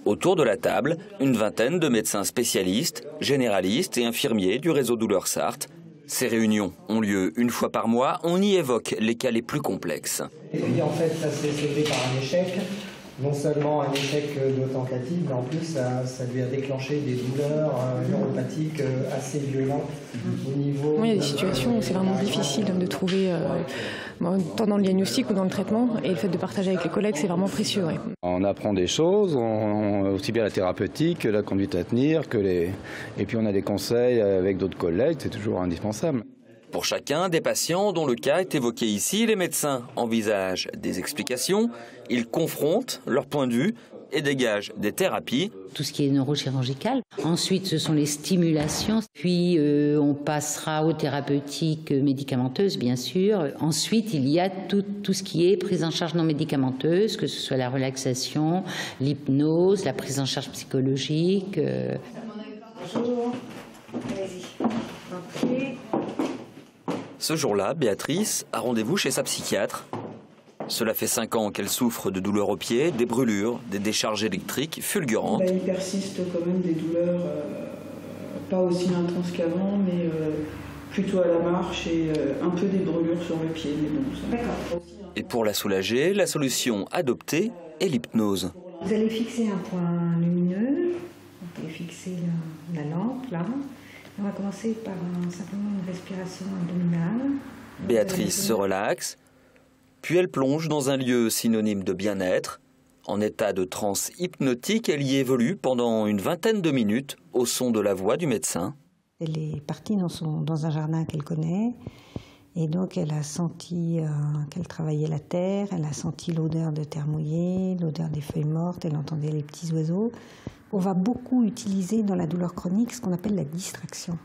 Autour de la table, une vingtaine de médecins spécialistes, généralistes et infirmiers du réseau Douleurs Sarthe. Ces réunions ont lieu une fois par mois. On y évoque les cas les plus complexes. Et puis en fait, ça s'est soldé par un échec. Non seulement un échec de tentative, mais en plus ça lui a déclenché des douleurs neuropathiques assez violentes au niveau... Il y a des situations où c'est vraiment difficile de trouver, tant dans le diagnostic ou dans le traitement, et le fait de partager avec les collègues, c'est vraiment précieux. Ouais. On apprend des choses, aussi bien la thérapeutique que la conduite à tenir, et puis on a des conseils avec d'autres collègues, c'est toujours indispensable. Pour chacun des patients dont le cas est évoqué ici, les médecins envisagent des explications, ils confrontent leurs points de vue et dégagent des thérapies. Tout ce qui est neurochirurgical. Ensuite, ce sont les stimulations. Puis, on passera aux thérapeutiques médicamenteuses, bien sûr. Ensuite, il y a tout ce qui est prise en charge non médicamenteuse, que ce soit la relaxation, l'hypnose, la prise en charge psychologique. Bonjour. Vas-y. Okay. Ce jour-là, Béatrice a rendez-vous chez sa psychiatre. Cela fait 5 ans qu'elle souffre de douleurs aux pieds, des brûlures, des décharges électriques fulgurantes. Il persiste quand même des douleurs, pas aussi intenses qu'avant, mais plutôt à la marche et un peu des brûlures sur le pied. Mais bon, ça... Et pour la soulager, la solution adoptée est l'hypnose. Vous allez fixer un point lumineux, vous pouvez fixer la lampe là. On va commencer par simplement une respiration abdominale. Béatrice se relaxe, puis elle plonge dans un lieu synonyme de bien-être. En état de transe hypnotique, elle y évolue pendant une vingtaine de minutes au son de la voix du médecin. Elle est partie dans un jardin qu'elle connaît et donc elle a senti qu'elle travaillait la terre, elle a senti l'odeur de terre mouillée, l'odeur des feuilles mortes, elle entendait les petits oiseaux. On va beaucoup utiliser dans la douleur chronique ce qu'on appelle la distraction.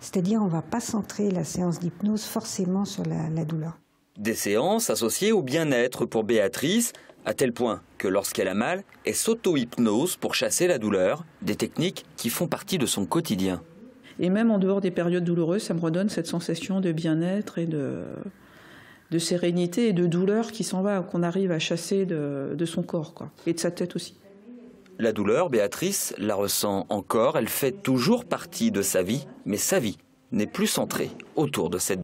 C'est-à-dire on ne va pas centrer la séance d'hypnose forcément sur la douleur. Des séances associées au bien-être pour Béatrice, à tel point que lorsqu'elle a mal, elle s'auto-hypnose pour chasser la douleur, des techniques qui font partie de son quotidien. Et même en dehors des périodes douloureuses, ça me redonne cette sensation de bien-être et de sérénité et de douleur qui s'en va, qu'on arrive à chasser de son corps, quoi, et de sa tête aussi. La douleur, Béatrice la ressent encore, elle fait toujours partie de sa vie, mais sa vie n'est plus centrée autour de cette